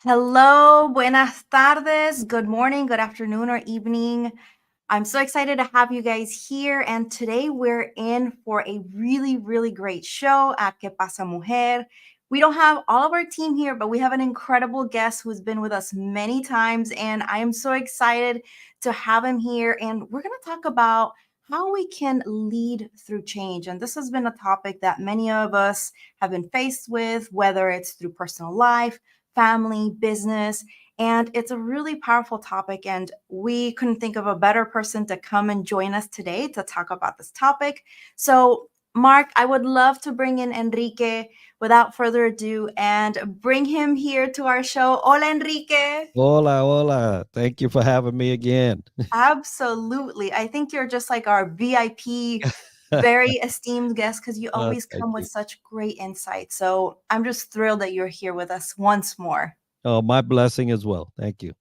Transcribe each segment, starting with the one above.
Hello, buenas tardes, good morning, good afternoon, or evening. I'm so excited to have you guys here. And today we're in for a really, really great show at Que Pasa Mujer. We don't have all of our team here, but we have an incredible guest who's been with us many times. And I am so excited to have him here. And we're going to talk about how we can lead through change. And this has been a topic that many of us have been faced with, whether it's through personal life, family, business. And it's a really powerful topic. And we couldn't think of a better person to come and join us today to talk about this topic. So, Mark, I would love to bring in Enrique without further ado and bring him here to our show. Hola, Enrique. Hola, hola. Thank you for having me again. Absolutely. I think you're just like our VIP, very esteemed guest because you always Thank come with you. such great insight. So I'm just thrilled that you're here with us once more. Oh, my blessing as well. Thank you.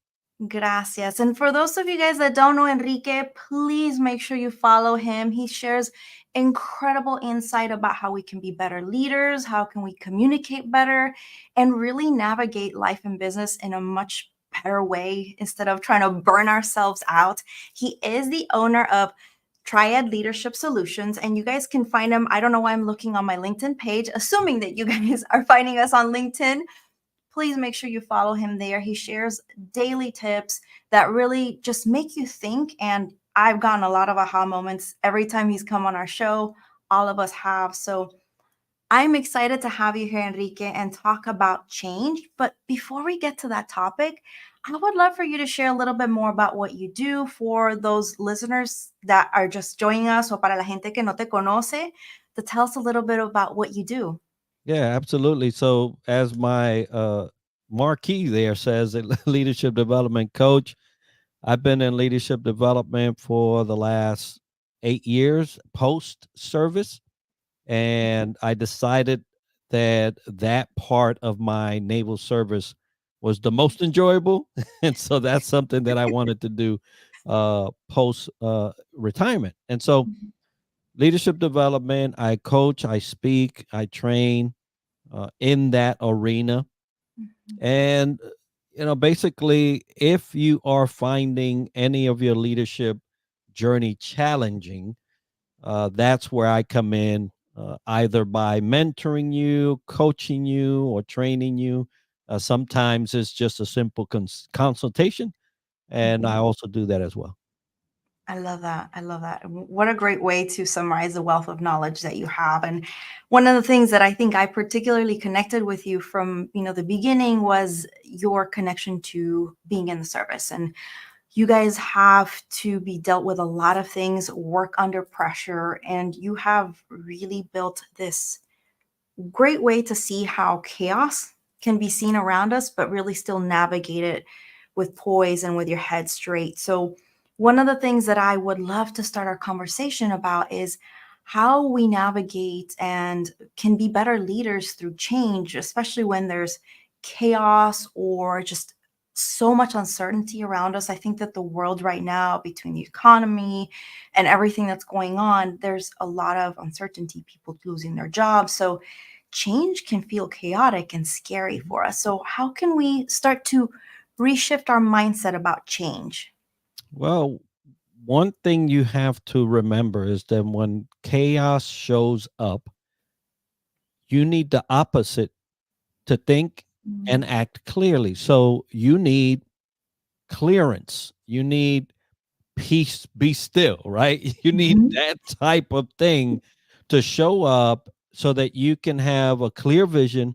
Gracias. And for those of you guys that don't know Enrique, please make sure you follow him. He shares incredible insight about how we can be better leaders, how can we communicate better, and really navigate life and business in a much better way instead of trying to burn ourselves out. He is the owner of Triad Leadership Solutions, and you guys can find him. I don't know why I'm looking on my LinkedIn page, assuming that you guys are finding us on LinkedIn. Please make sure you follow him there. He shares daily tips that really just make you think. And I've gotten a lot of aha moments every time he's come on our show. All of us have. So I'm excited to have you here, Enrique, and talk about change. But before we get to that topic, I would love for you to share a little bit more about what you do for those listeners that are just joining us, o para la gente que no te conoce, to tell us a little bit about what you do. Yeah, absolutely. So, as my marquee there says, a leadership development coach, I've been in leadership development for the last 8 years post service. And I decided that that part of my naval service was the most enjoyable. And so that's something that I wanted to do post retirement. And so leadership development, I coach, I speak, I train in that arena. And, basically, if you are finding any of your leadership journey challenging, that's where I come in, either by mentoring you, coaching you, or training you. Sometimes it's just a simple consultation, and I also do that as well. I love that. I love that. What a great way to summarize the wealth of knowledge that you have. And one of the things that I think I particularly connected with you from, the beginning was your connection to being in the service. And you guys have to be dealt with a lot of things, work under pressure, and you have really built this great way to see how chaos can be seen around us, but really still navigate it with poise and with your head straight. So, one of the things that I would love to start our conversation about is how we navigate and can be better leaders through change, especially when there's chaos or just so much uncertainty around us. I think that the world right now, between the economy and everything that's going on, there's a lot of uncertainty, people losing their jobs. So, change can feel chaotic and scary Mhm. for us. So, how can we start to reshift our mindset about change? Well, one thing you have to remember is that when chaos shows up, you need the opposite to think and Mm, act clearly. So you need clearance. You need peace, be still, right? You need mhm, that type of thing to show up so that you can have a clear vision,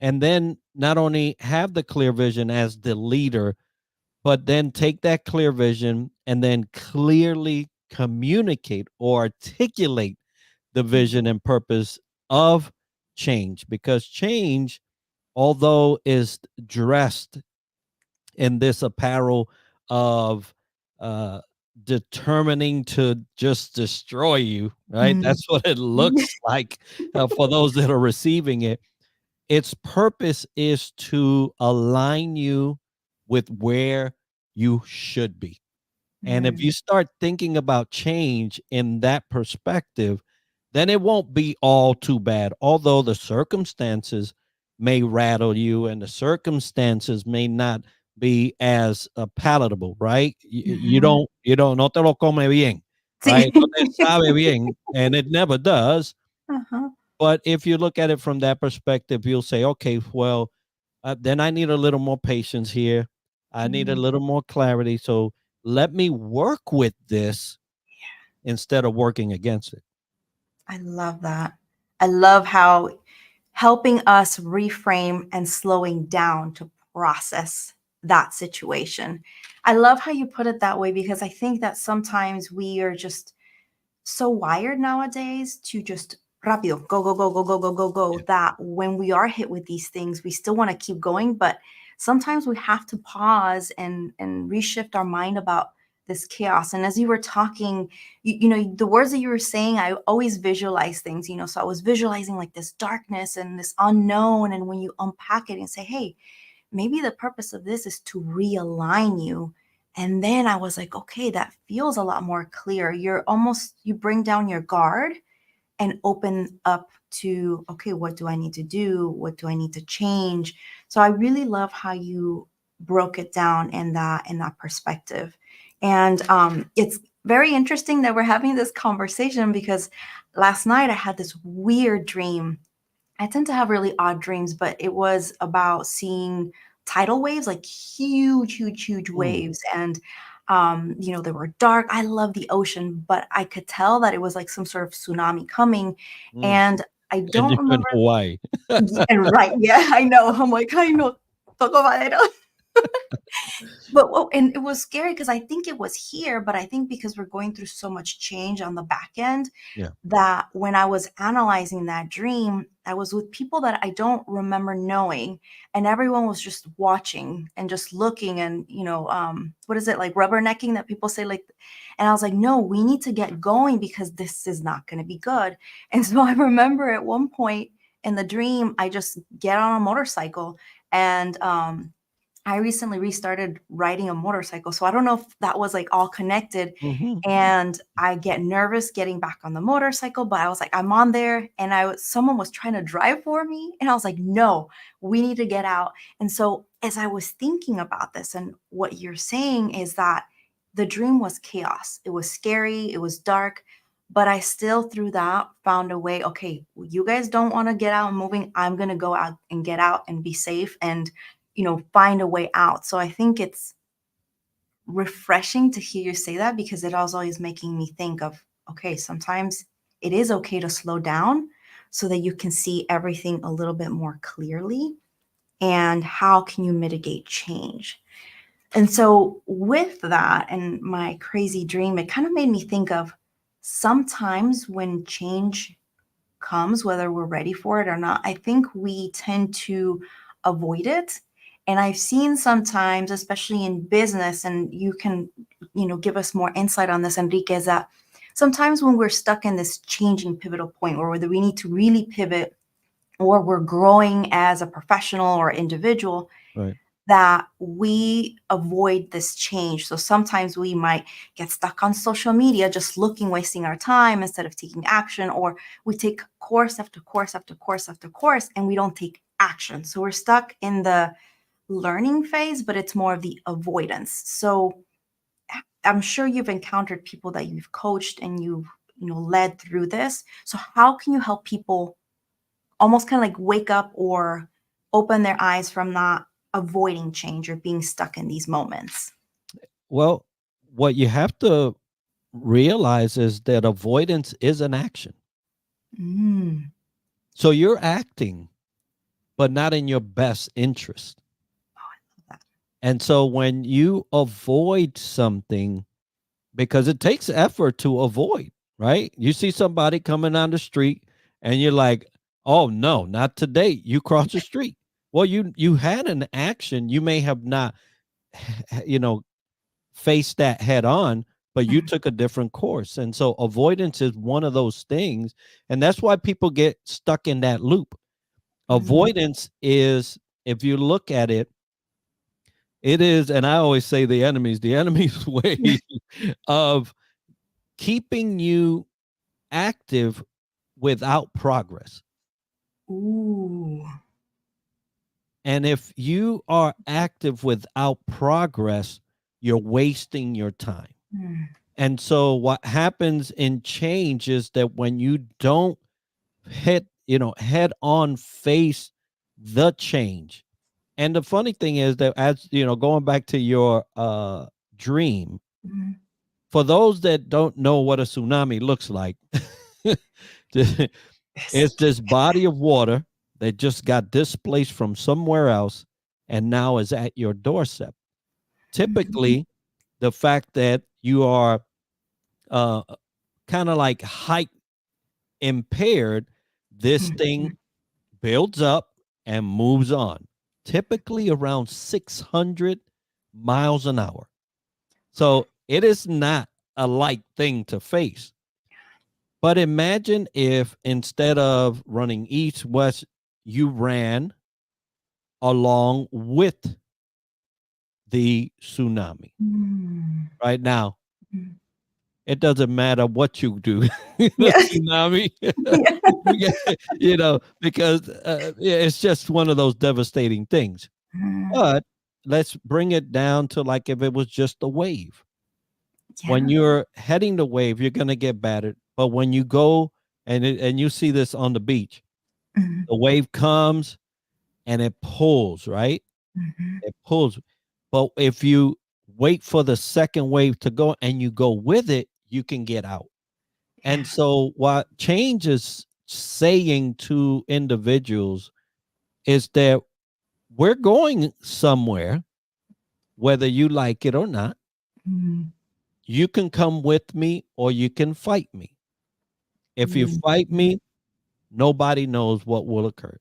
and then not only have the clear vision as the leader, but then take that clear vision and then clearly communicate or articulate the vision and purpose of change, because change, although is dressed in this apparel of uh determining to just destroy you, right? mm, That's what it mhm, looks like for those that are receiving it. Its purpose is to align you with where you should be. And if mm, you start thinking about change in that perspective, then it won't be all too bad, although the circumstances may rattle you and the circumstances may not be as palatable, right? Mhm. You don't, no te lo come bien, Sí. right? No te sabe bien, and it never does. Uh-huh. But if you look at it from that perspective, you'll say, okay, well, then I need a little more patience here. I need a Mm, little more clarity. So let me work with this instead of working against it. I love that. I love how helping us reframe and slowing down to process that situation. I love how you put it that way because I think that sometimes we are just so wired nowadays to just rápido, go, go, go, go, go, go, go, go, Yeah. that when we are hit with these things, we still want to keep going. But sometimes we have to pause and reshift our mind about this chaos. And as you were talking, the words that you were saying, I always visualize things, so I was visualizing like this darkness and this unknown. And when you unpack it and say, hey, maybe the purpose of this is to realign you. And then I was like, okay, that feels a lot more clear. You bring down your guard and open up to, okay, what do I need to do? What do I need to change? So I really love how you broke it down in that perspective. And it's very interesting that we're having this conversation because last night I had this weird dream. I tend to have really odd dreams, but it was about seeing tidal waves, like huge, huge, huge Mm, waves. And, they were dark. I love the ocean, but I could tell that it was like some sort of tsunami coming. mm. And I And don't you're in remember. Hawaii. And right. Yeah, I know. I'm like, I know. Toco madera. But and it was scary because I think it was here, but I think because we're going through so much change on the back end, Yeah. that when I was analyzing that dream, I was with people that I don't remember knowing, and everyone was just watching and just looking, and what is it, like rubbernecking that people say, like, and I was like, no, we need to get going because this is not going to be good. And so I remember at one point in the dream, I just get on a motorcycle, and I recently restarted riding a motorcycle, so I don't know if that was, like, all connected, Mhm. and I get nervous getting back on the motorcycle, but I was like, "I'm on there," and someone was trying to drive for me, and I was like, "No, we need to get out." And so, as I was thinking about this and what you're saying is that the dream was chaos. It was scary, it was dark, but I still through that found a way, "Okay, you guys don't wanna get out and moving, I'm gonna go out and get out and be safe and find a way out." So I think it's refreshing to hear you say that because it also is making me think of, okay, sometimes it is okay to slow down so that you can see everything a little bit more clearly, and how can you mitigate change. And so with that and my crazy dream, it kind of made me think of sometimes when change comes, whether we're ready for it or not, I think we tend to avoid it. And I've seen sometimes, especially in business, and you can, give us more insight on this, Enrique, is that sometimes when we're stuck in this changing pivotal point or whether we need to really pivot or we're growing as a professional or individual, Right. that we avoid this change. So sometimes we might get stuck on social media, just looking, wasting our time instead of taking action, or we take course after course after course after course and we don't take action. So we're stuck in the learning phase, but it's more of the avoidance. So I'm sure you've encountered people that you've coached and you've led through this. So how can you help people almost kind of like wake up or open their eyes from not avoiding change or being stuck in these moments? Well, what you have to realize is that avoidance is an action. Mm. So you're acting, but not in your best interest. That. And so when you avoid something, because it takes effort to avoid, right? You see somebody coming down the street and you're like, "Oh no, not today." You cross the street. Well, you had an action. You may have not you know, faced that head on, but you Mm, took a different course. And so avoidance is one of those things, and that's why people get stuck in that loop. mm. Avoidance is, if you look at it, it is, and I always say the enemy's way of keeping you active without progress. Ooh. And if you are active without progress, you're wasting your time. Mm, And so what happens in change is that when you don't head on face the change. And the funny thing is that, as going back to your dream, mm, for those that don't know what a tsunami looks like, yes. it's this body of water that just got displaced from somewhere else and now is at your doorstep. Mhm, Typically, the fact that you are uh, kind of like height impaired, this mhm, thing builds up and moves on, typically around 600 miles an hour. So it is not a light thing to face. But imagine if instead of running east, west, you ran along with the tsunami. mm, Right now, mm. it doesn't matter what you do. The Yeah. tsunami, Yeah. because yeah, it's just one of those devastating things. Mm, But let's bring it down to like if it was just a wave. When yeah. you're heading the wave, you're gonna get battered. But when you go and you see this on the beach, Mhm, the wave comes and it pulls, right? mhm. It pulls. But if you wait for the second wave to go and you go with it, you can get out. And Yeah. so what change is saying to individuals is that we're going somewhere, whether you like it or not. Mm, You can come with me or you can fight me. If you mm, fight me, nobody knows what will occur.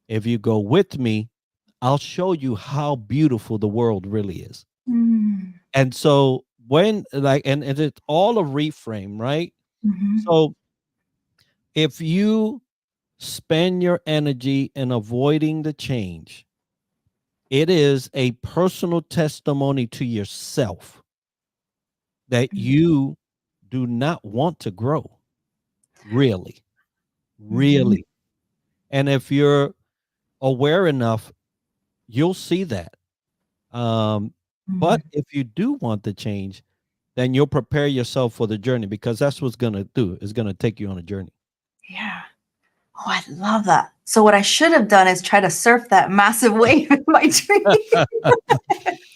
If you go with me, I'll show you how beautiful the world really is. mm, And so when and it's all a reframe, right? mhm, So if you spend your energy in avoiding the change, it is a personal testimony to yourself that mm, you do not want to grow, really, mhm, really. And if you're aware enough, you'll see that. Um, but mm. if you do want the change, then you'll prepare yourself for the journey because that's what's going to do. Is going to take you on a journey. Yeah. Oh, I love that. So what I should have done is try to surf that massive wave in my dream.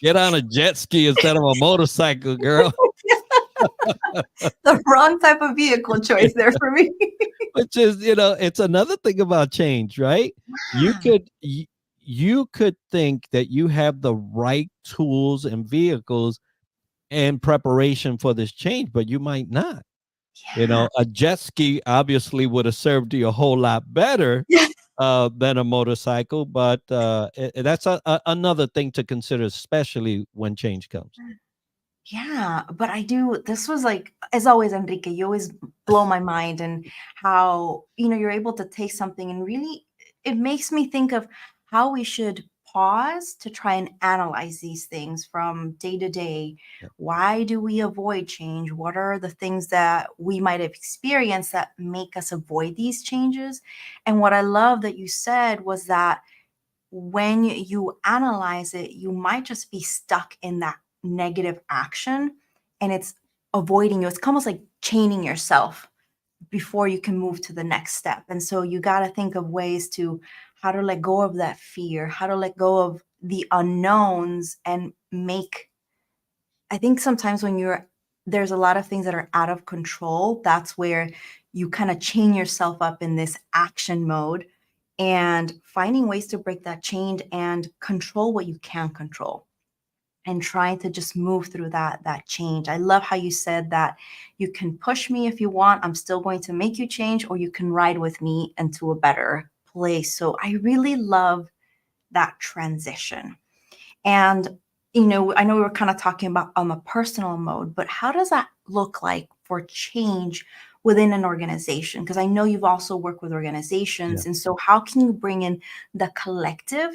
Get on a jet ski instead of a motorcycle, girl. The wrong type of vehicle choice there for me. Which is, it's another thing about change, right? You Yeah. could you could think that you have the right tools and vehicles in preparation for this change, but you might not. Yeah. A jet ski obviously would have served you a whole lot better Yeah. than a motorcycle, but that's another thing to consider, especially when change comes. Yeah, but I do. This was like, as always, Enrique, you always blow my mind and how, you're able to take something and really, it makes me think of how we should pause to try and analyze these things from day to day. Yep. Why do we avoid change? What are the things that we might have experienced that make us avoid these changes? And what I love that you said was that when you analyze it, you might just be stuck in that negative action and it's avoiding you. It's almost like chaining yourself before you can move to the next step. And so you got to think of ways to how to let go of that fear, how to let go of the unknowns and make. I think sometimes when there's a lot of things that are out of control, that's where you kind of chain yourself up in this action mode and finding ways to break that chain and control what you can control and trying to just move through that change. I love how you said that you can push me if you want. I'm still going to make you change, or you can ride with me into a better place. So I really love that transition. And, I know we were kind of talking about on the personal mode, but how does that look like for change within an organization? Because I know you've also worked with Yeah. organizations. And so, how can you bring in the collective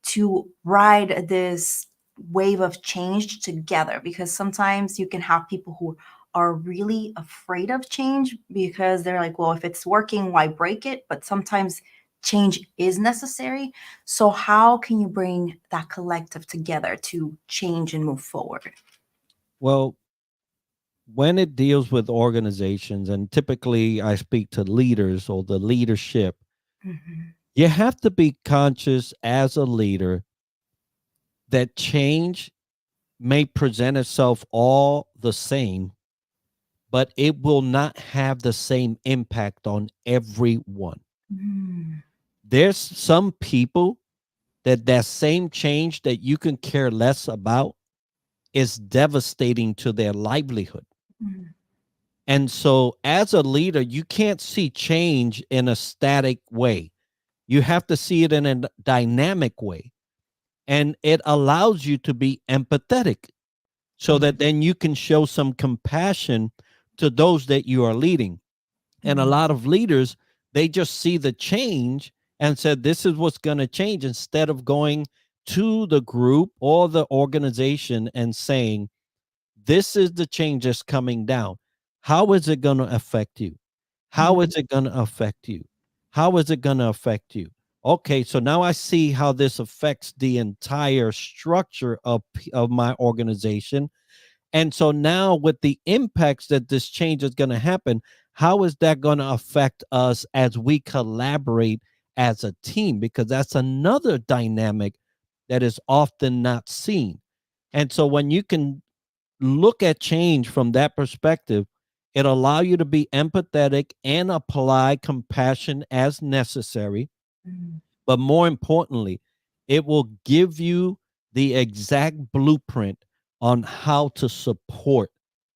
to ride this wave of change together? Because sometimes you can have people who are really afraid of change because they're like, well, if it's working, why break it? But sometimes change is necessary. So how can you bring that collective together to change and move forward? Well, when it deals with organizations, and typically I speak to leaders or the leadership, Mhm. you have to be conscious as a leader that change may present itself all the same, but it will not have the same impact on everyone. Mm. There's some people that same change that you can care less about is devastating to their livelihood. Mm. And so as a leader, you can't see change in a static way. You have to see it in a dynamic way. And it allows you to be empathetic so Mm. that then you can show some compassion to those that you are leading. And a Mm. lot of leaders, they just see the change and said, this is what's going to change, instead of going to the group or the organization and saying, this is the change that's coming down. How is it going to affect you? How Mm. is it going to affect you? How is it going to affect you? Okay, so now I see how this affects the entire structure of my organization. And so now, with the impacts that this change is going to happen, how is that going to affect us as we collaborate as a team? Because that's another dynamic that is often not seen. And so when you can look at change from that perspective, it allow you to be empathetic and apply compassion as necessary. Mm. But more importantly, it will give you the exact blueprint on how to support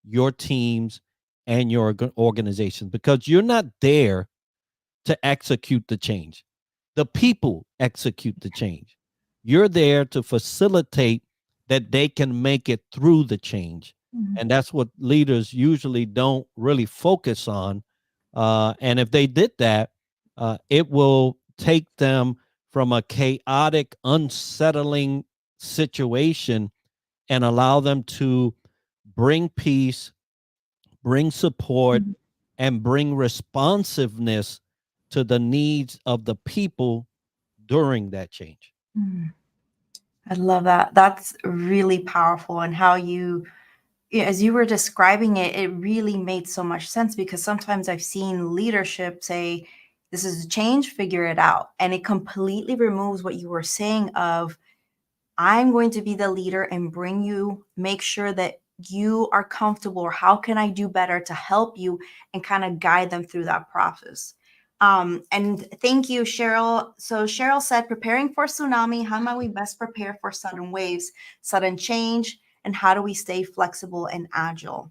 your teams and your organizations, because you're not there to execute the change. The people execute the change. You're there to facilitate that they can make it through the change. Mm. And that's what leaders usually don't really focus on. And if they did that, it will take them from a chaotic, unsettling situation and allow them to bring peace, bring support, Mm. and bring responsiveness to the needs of the people during that change. Mm. I love that. That's really powerful. And how you, yeah, as you were describing it, it really made so much sense, because sometimes I've seen leadership say, this is a change, figure it out. And it completely removes what you were saying of, I'm going to be the leader and bring you, make sure that you are comfortable, or how can I do better to help you, and kind of guide them through that process. And thank you, Cheryl. So Cheryl said, preparing for tsunami, how might we best prepare for sudden waves, sudden change, and how do we stay flexible and agile?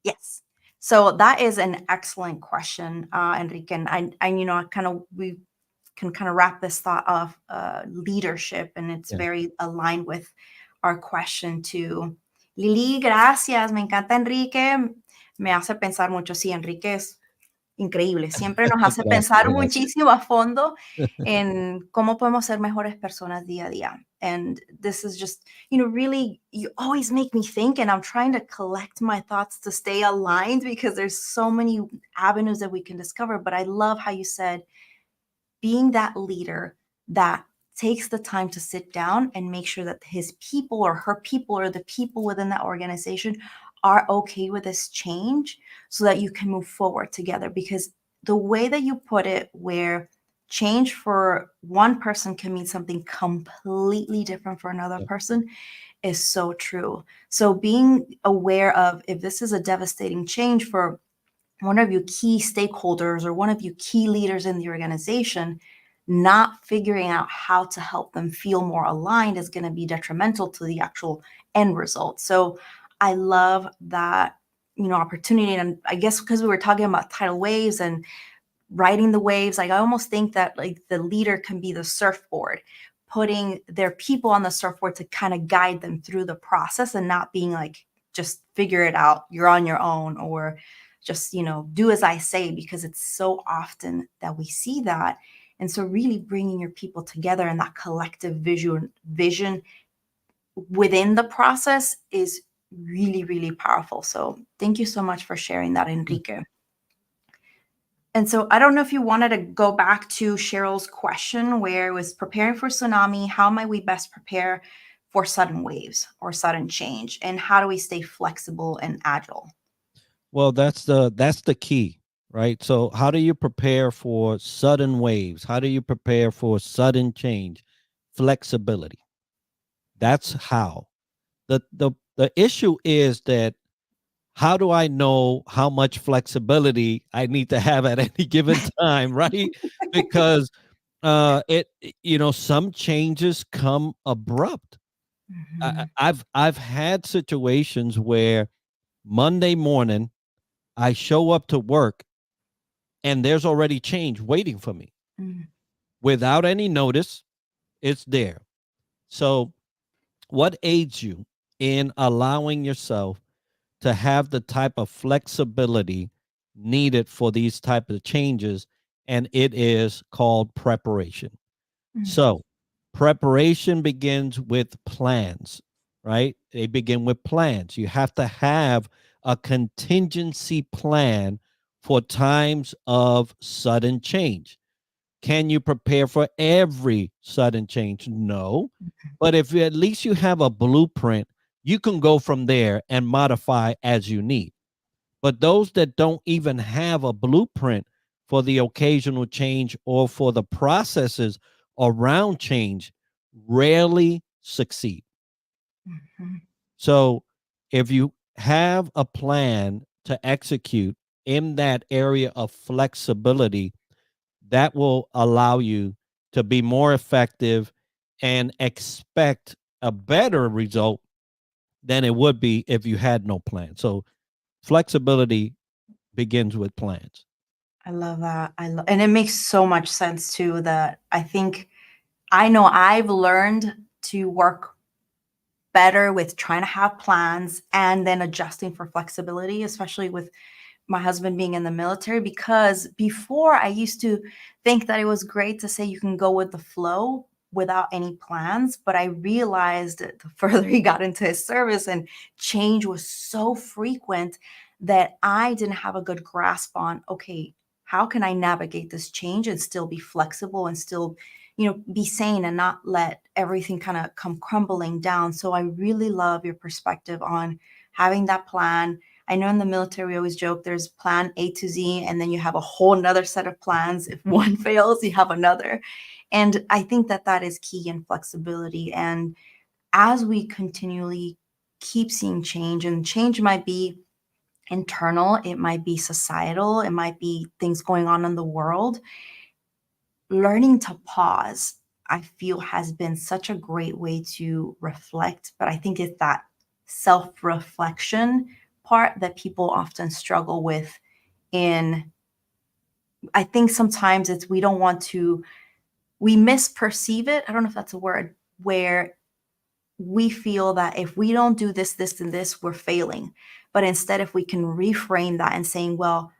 Yes. So that is an excellent question, Enrique. And I kind of, we can kind of wrap this thought of leadership, and it's Yeah. very aligned with our question too. Lili, gracias. Me encanta Enrique. Me hace pensar mucho. Sí, Enrique es increíble. Siempre nos hace Gracias, pensar gracias. muchísimo a fondo en cómo podemos ser mejores personas día a día. And this is just, really, you always make me think, and I'm trying to collect my thoughts to stay aligned, because there's so many avenues that we can discover. But I love how you said, being that leader that takes the time to sit down and make sure that his people or her people or the people within that organization are okay with this change, so that you can move forward together. Because the way that you put it, where change for one person can mean something completely different for another Yeah. person, is so true. So being aware of, if this is a devastating change for one of your key stakeholders or one of your key leaders in the organization, not figuring out how to help them feel more aligned is going to be detrimental to the actual end result. So I love that, opportunity. And I guess because we were talking about tidal waves and riding the waves, like I almost think that like the leader can be the surfboard, putting their people on the surfboard to kind of guide them through the process, and not being like, just figure it out, you're on your own, or just, do as I say, because it's so often that we see that. And so really bringing your people together and that collective vision within the process is really, really powerful. So thank you so much for sharing that, Yeah. Enrique. And so I don't know if you wanted to go back to Cheryl's question where it was preparing for tsunami, how might we best prepare for sudden waves or sudden change? And how do we stay flexible and agile? Well, that's the key, right? So how do you prepare for sudden waves? How do you prepare for sudden change? Flexibility. That's how. The issue is that how do I know how much flexibility I need to have at any given time, right? Because some changes come abrupt. Mhm. I've had situations where Monday morning I show up to work and there's already change waiting for me Mm, without any notice. It's there. So, what aids you in allowing yourself to have the type of flexibility needed for these type of changes? And it is called preparation. mm, So, preparation begins with plans, right? They begin with plans. You have to have a contingency plan for times of sudden change. Can you prepare for every sudden change? No. But if at least you have a blueprint, you can go from there and modify as you need. But those that don't even have a blueprint for the occasional change or for the processes around change rarely succeed. mhm. So if you have a plan to execute in that area of flexibility, that will allow you to be more effective and expect a better result than it would be if you had no plan. So flexibility begins with plans. I love that. And it makes so much sense too that I think I know I've learned to work better with trying to have plans and then adjusting for flexibility, especially with my husband being in the military, because before I used to think that it was great to say you can go with the flow without any plans. But I realized that the further he got into his service and change was so frequent that I didn't have a good grasp on, okay, how can I navigate this change and still be flexible and still, be sane and not let everything kind of come crumbling down. So I really love your perspective on having that plan. I know in the military we always joke there's plan A to Z, and then you have a whole another set of plans. If one fails, you have another. And I think that that is key in flexibility. And as we continually keep seeing change, and change might be internal, it might be societal, it might be things going on in the world, learning to pause, I feel, has been such a great way to reflect. But I think it's that self reflection part that people often struggle with. In, I think sometimes it's we don't want to, we misperceive it. I don't know if that's a word, where we feel that if we don't do this, this, and this, we're failing. But instead, if we can reframe that and saying, well,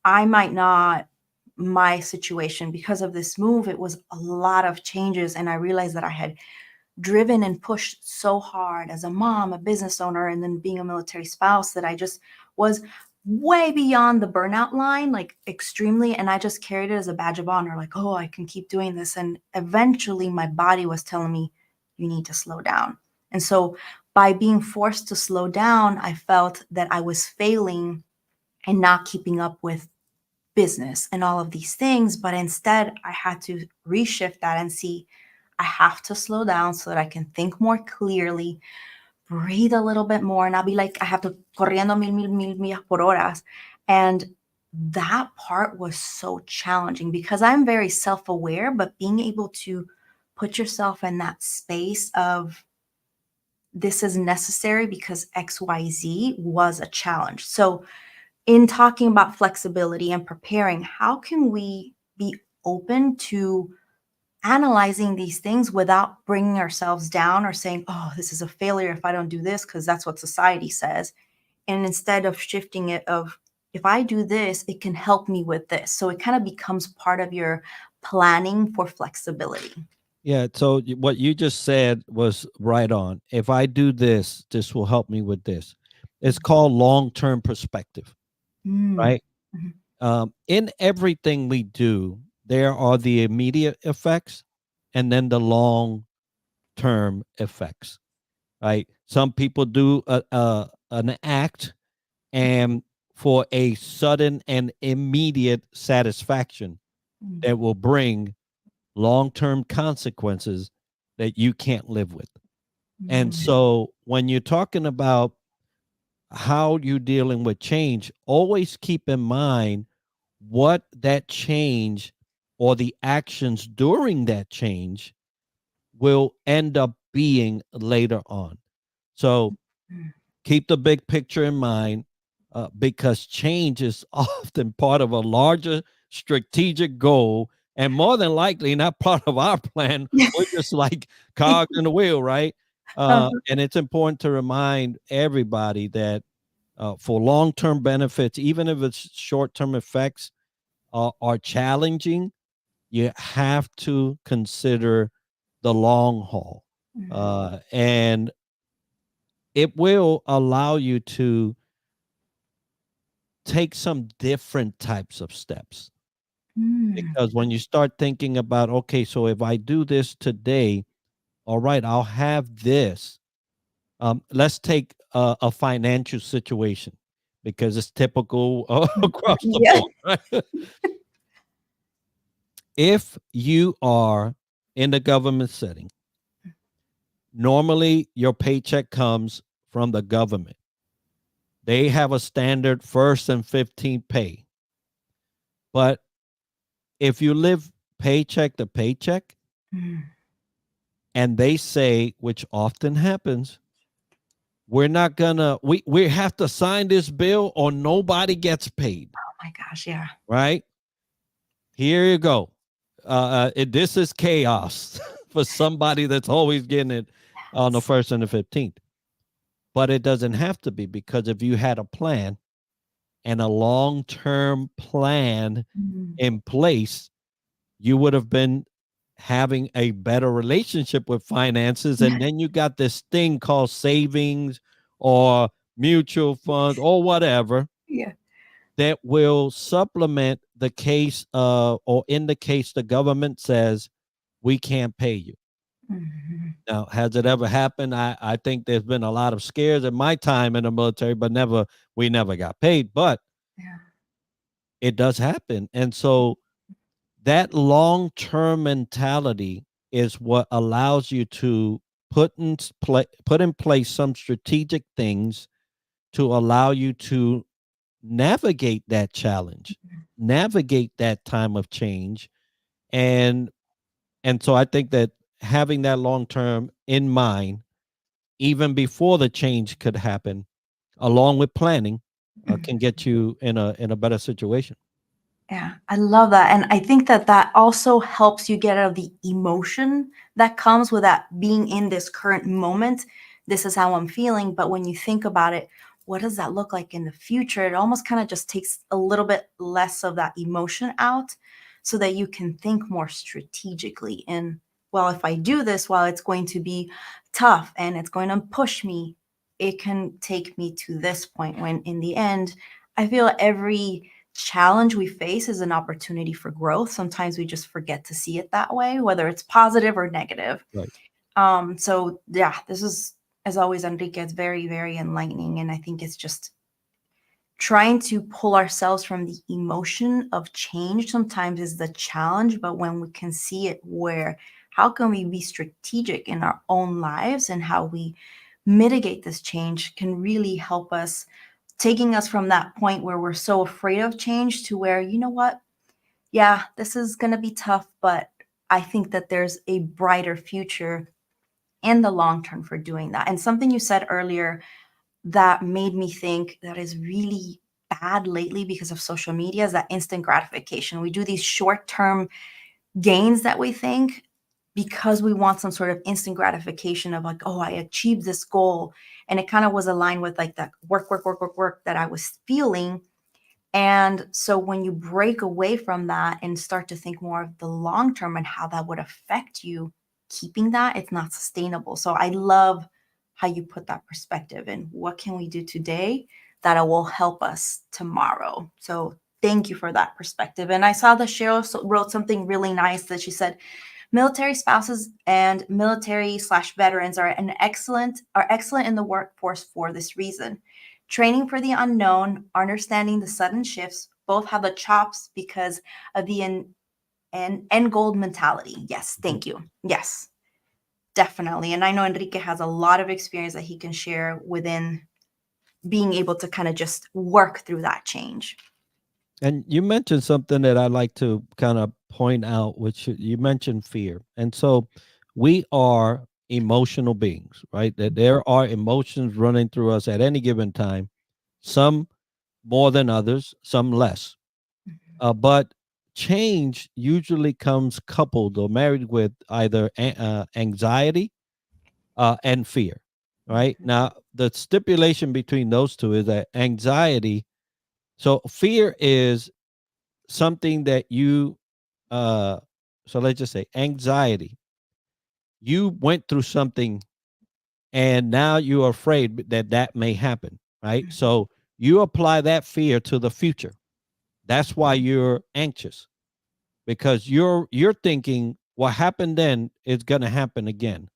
I might not, my situation because of this move, it was a lot of changes. And I realized that I had driven and pushed so hard as a mom, a business owner, and then being a military spouse that I just was way beyond the burnout line, like extremely. And I just carried it as a badge of honor, like, oh, I can keep doing this. And eventually my body was telling me, you need to slow down. And so by being forced to slow down, I felt that I was failing and not keeping up with business and all of these things. But instead, I had to reshift that and see I have to slow down so that I can think more clearly, breathe a little bit more, not be like I have to corriendo mil millas por horas. And that part was so challenging because I'm very self aware, but being able to put yourself in that space of this is necessary because XYZ was a challenge. So, in talking about flexibility and preparing, how can we be open to analyzing these things without bringing ourselves down or saying, oh, this is a failure if I don't do this because that's what society says. And instead of shifting it of, if I do this, it can help me with this. So it kind of becomes part of your planning for flexibility. Yeah. So what you just said was right on. If I do this, this will help me with this. It's called long term perspective, Mm. right? Mhm. In everything we do, there are the immediate effects and then the long term effects, right? Some people do an act and for a sudden and immediate satisfaction Mm. that will bring long term consequences that you can't live with. And Mm. so when you're talking about how you're dealing with change, always keep in mind what that change or the actions during that change will end up being later on. So Mm. keep the big picture in mind, because change is often part of a larger strategic goal and more than likely not part of our plan. We're just like cogs in the wheel, right? Uh-huh. And it's important to remind everybody that for long term benefits, even if it's short term effects are challenging, you have to consider the long haul. Mm. And it will allow you to take some different types of steps, Mm. because when you start thinking about, okay, so if I do this today, all right, I'll have this. Let's take a financial situation because it's typical across the Yeah. board, right? If you are in the government setting, normally your paycheck comes from the government. They have a standard first and 15th pay. But if you live paycheck to paycheck Mm. and they say, which often happens, we're not gonna, we have to sign this bill or nobody gets paid, Oh my gosh, yeah. right? Here you go. This is chaos for somebody that's always getting it on the Yes. first and the 15th. But it doesn't have to be, because if you had a plan and a long term plan Mm. in place, you would have been having a better relationship with finances. And then you got this thing called savings or mutual funds or whatever Yeah. that will supplement the case, or in the case the government says we can't pay you. Mhm. Now, has it ever happened? I think there's been a lot of scares in my time in the military, but we never got paid. But Yeah. it does happen. And so that long-term mentality is what allows you to put in place some strategic things to allow you to navigate that challenge, navigate that time of change. and and so I think that having that long term in mind even before the change could happen, along with planning, Mhm. can get you in a better situation. Yeah, I love that, and I think that that also helps you get out of the emotion that comes with that being in this current moment. This is how I'm feeling, but when you think about it, what does that look like in the future? It almost kind of just takes a little bit less of that emotion out so that you can think more strategically. And well, if I do this, while it's going to be tough and it's going to push me, it can take me to this point when in the end, I feel every challenge we face is an opportunity for growth. Sometimes we just forget to see it that way, whether it's positive or negative. Right. So yeah, this is, as always, Enrique, it's very, very enlightening. And I think it's just trying to pull ourselves from the emotion of change sometimes is the challenge. But when we can see it, where how can we be strategic in our own lives and how we mitigate this change can really help us, taking us from that point where we're so afraid of change to where, you know what, yeah, this is going to be tough, but I think that there's a brighter future in the long term for doing that. And something you said earlier that made me think that is really bad lately because of social media is that instant gratification. We do these short term gains that we think because we want some sort of instant gratification of like, oh, I achieved this goal. And it kind of was aligned with like that work, work, work, work, work that I was feeling. And so when you break away from that and start to think more of the long term and how that would affect you, keeping that, it's not sustainable. So I love how you put that perspective and what can we do today that will help us tomorrow. So thank you for that perspective. And I saw that Cheryl wrote something really nice that she said, military spouses and military/veterans are excellent in the workforce for this reason. Training for the unknown, understanding the sudden shifts, both have the chops because of the end goal mentality. Yes, Mhm. thank you. Yes, definitely. And I know Enrique has a lot of experience that he can share within being able to kind of just work through that change. And you mentioned something that I'd like to kind of point out, which you mentioned fear. And so we are emotional beings, right? That there are emotions running through us at any given time, some more than others, some less. But change usually comes coupled or married with either anxiety and fear, right? Now, the stipulation between those two is that anxiety, so fear is something that you uh so let's just say anxiety, you went through something and now you're afraid that that may happen, right? So you apply that fear to the future. That's why you're anxious, because you're thinking what happened then is going to happen again.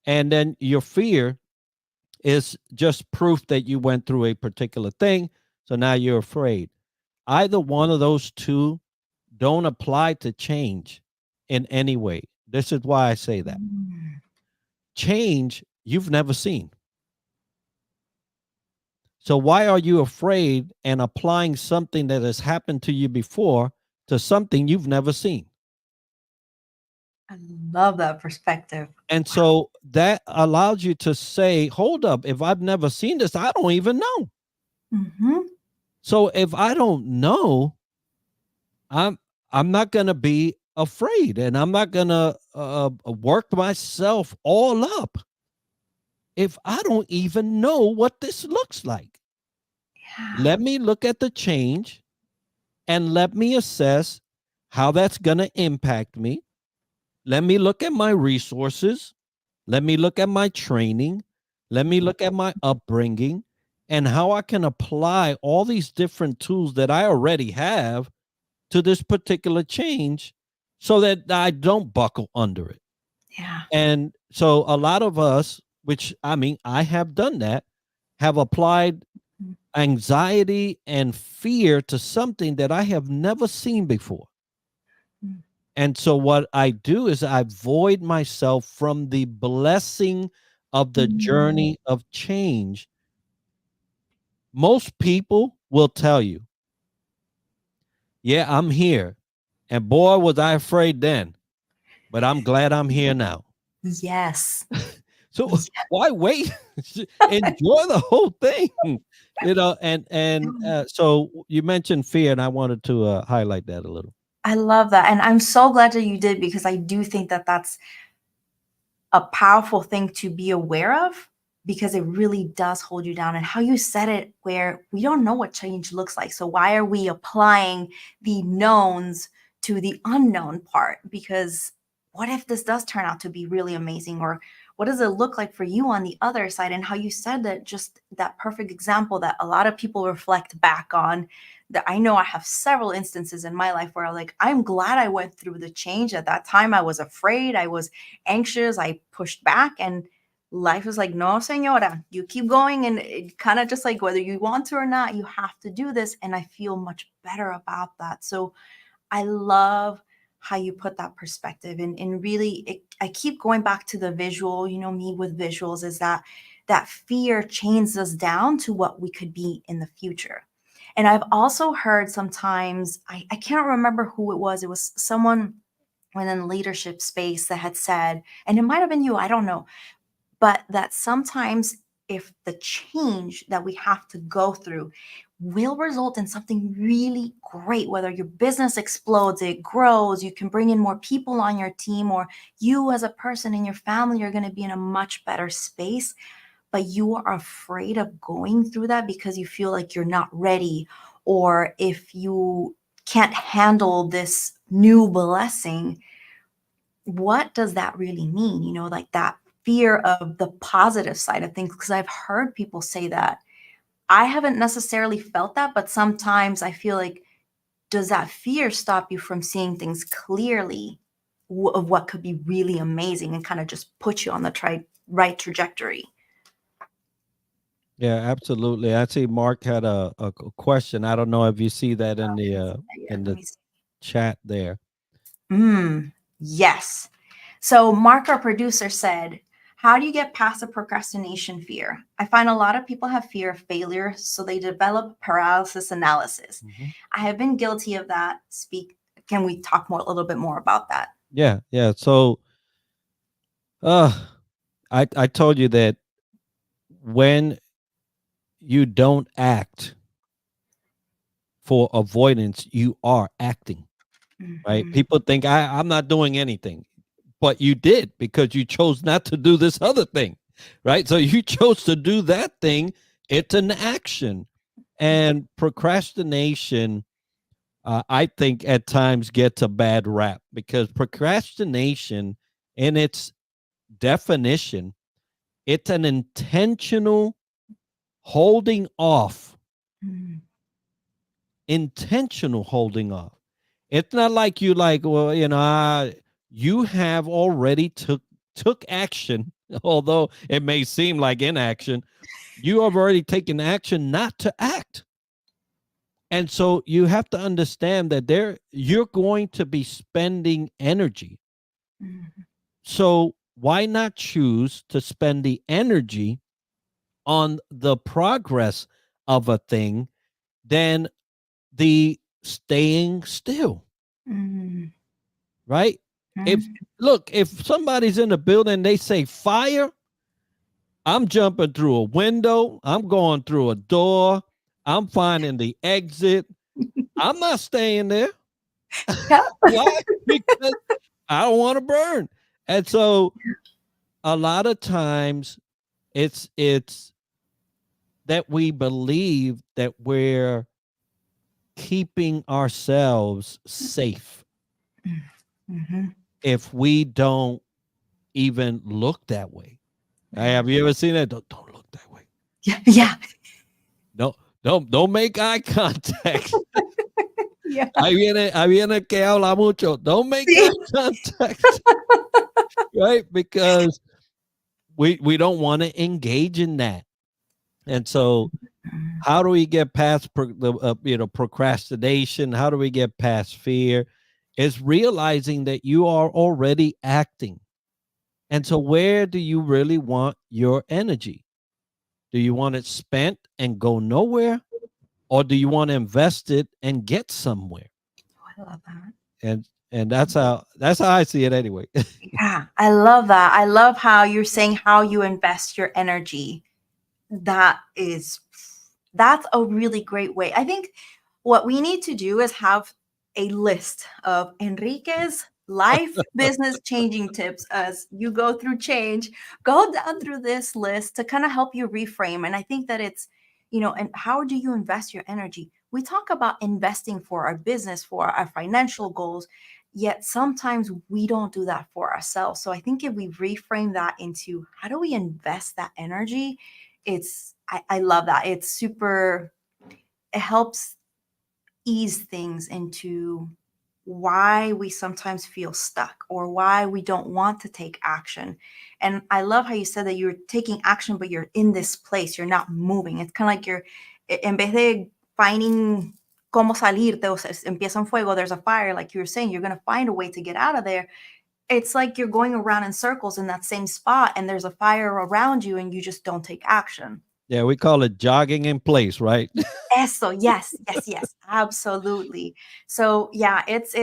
And then your fear is just proof that you went through a particular thing, so now you're afraid. Either one of those two don't apply to change in any way. This is why I say that. Mm. Change you've never seen. So why are you afraid and applying something that has happened to you before to something you've never seen? I love that perspective. And so that allows you to say, hold up, if I've never seen this, I don't even know. Hmm. So if I don't know, I'm I'm not going to be afraid, and I'm not going to work myself all up if I don't even know what this looks like. Yeah. Let me look at the change and let me assess how that's going to impact me. Let me look at my resources. Let me look at my training. Let me look at my upbringing and how I can apply all these different tools that I already have to this particular change so that I don't buckle under it. Yeah. And so a lot of us, which I mean, I have done that, have applied anxiety and fear to something that I have never seen before. Mhm. And so what I do is I void myself from the blessing of the Mm. journey of change. Most people will tell you, yeah, I'm here. And boy, was I afraid then, but I'm glad I'm here now. Yes. So why wait? Enjoy the whole thing, so you mentioned fear, and I wanted to highlight that a little. I love that. And I'm so glad that you did because I do think that that's a powerful thing to be aware of because it really does hold you down. And how you said it, where we don't know what change looks like. So, why are we applying the knowns to the unknown part? Because what if this does turn out to be really amazing? Or what does it look like for you on the other side? And how you said that, just that perfect example that a lot of people reflect back on. That I know I have several instances in my life where I'm like, I'm glad I went through the change. At that time, I was afraid. I was anxious. I pushed back, and life was like, no, senora, you keep going. And it kind of just like, whether you want to or not, you have to do this. And I feel much better about that. So I love how you put that perspective. And really, I keep going back to the visual, me with visuals is that fear chains us down to what we could be in the future. And I've also heard sometimes, I can't remember who it was someone within leadership space that had said, and it might have been you, I don't know, but that sometimes if the change that we have to go through will result in something really great, whether your business explodes, it grows, you can bring in more people on your team, or you as a person and your family are going to be in a much better space, but you are afraid of going through that because you feel like you're not ready, or if you can't handle this new blessing, what does that really mean? Like that fear of the positive side of things. Because I've heard people say that. I haven't necessarily felt that, but sometimes I feel like does that fear stop you from seeing things clearly of what could be really amazing and kind of just put you on the right trajectory? Yeah, absolutely. I see Mark had a question. I don't know if you see that Yeah, in let the me see. chat there. Yes. So Mark, our producer, said, how do you get past the procrastination fear? I find a lot of people have fear of failure, so they develop paralysis analysis. Mhm. I have been guilty of that. Can we talk more a little bit more about that? Yeah, yeah. So, uh, I told you that when you don't act for avoidance, you are acting, right? Mhm. People think I'm not doing anything, but you did because you chose not to do this other thing, right? So you chose to do that thing. It's an action. And procrastination, I think at times gets a bad rap because procrastination, in its definition, it's an intentional holding off, Mhm. intentional holding off. It's not like you like, well, you have already took action, although it may seem like inaction. You have already taken action not to act. And so you have to understand that you're going to be spending energy. Mhm. So why not choose to spend the energy on the progress of a thing than the staying still, Mhm. right? If Mhm. Look, if somebody's in the building, they say fire, I'm jumping through a window, I'm going through a door, I'm finding the exit. I'm not staying there. Yeah. Why? Because I don't want to burn. And so a lot of times it's that we believe that we're keeping ourselves safe Mhm. if we don't even look that way. Have you ever seen that? Don't look that way. Yeah. Yeah. No, don't make eye contact. Yeah. Ahí viene que habla mucho. Don't make eye See? contact, right? Because we don't want to engage in that. And so how do we get past procrastination? How do we get past fear? Is realizing that you are already acting. And so where do you really want your energy? Do you want it spent and go nowhere? Or do you want to invest it and get somewhere? I love that. And that's how I see it anyway. Yeah, I love that. I love how you're saying how you invest your energy. That is that's a really great way. I think what we need to do is have a list of Enrique's life business changing tips as you go through change. Go down through this list to kind of help you reframe. And I think that and how do you invest your energy? We talk about investing for our business, for our financial goals, yet sometimes we don't do that for ourselves. So I think if we reframe that into how do we invest that energy, I love that. It helps ease things into why we sometimes feel stuck or why we don't want to take action. And I love how you said that you're taking action, but you're in this place, you're not moving. It's kind of like en vez de finding cómo salirte, o sea, empieza un fuego, there's a fire, like you were saying, you're going to find a way to get out of there. It's like you're going around in circles in that same spot and there's a fire around you and you just don't take action. Yeah, we call it jogging in place, right? Eso, yes, yes, yes, absolutely. So yeah, it's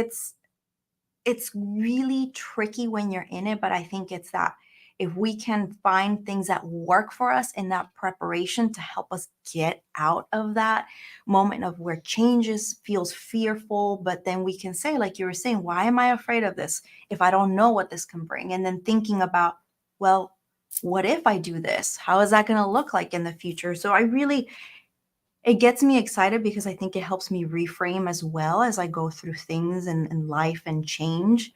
really tricky when you're in it, but I think it's that if we can find things that work for us in that preparation to help us get out of that moment of where changes feels fearful, but then we can say, like you were saying, why am I afraid of this if I don't know what this can bring? And then thinking about, well, what if I do this? How is that going to look like in the future? So it gets me excited because I think it helps me reframe as well as I go through things in life and change.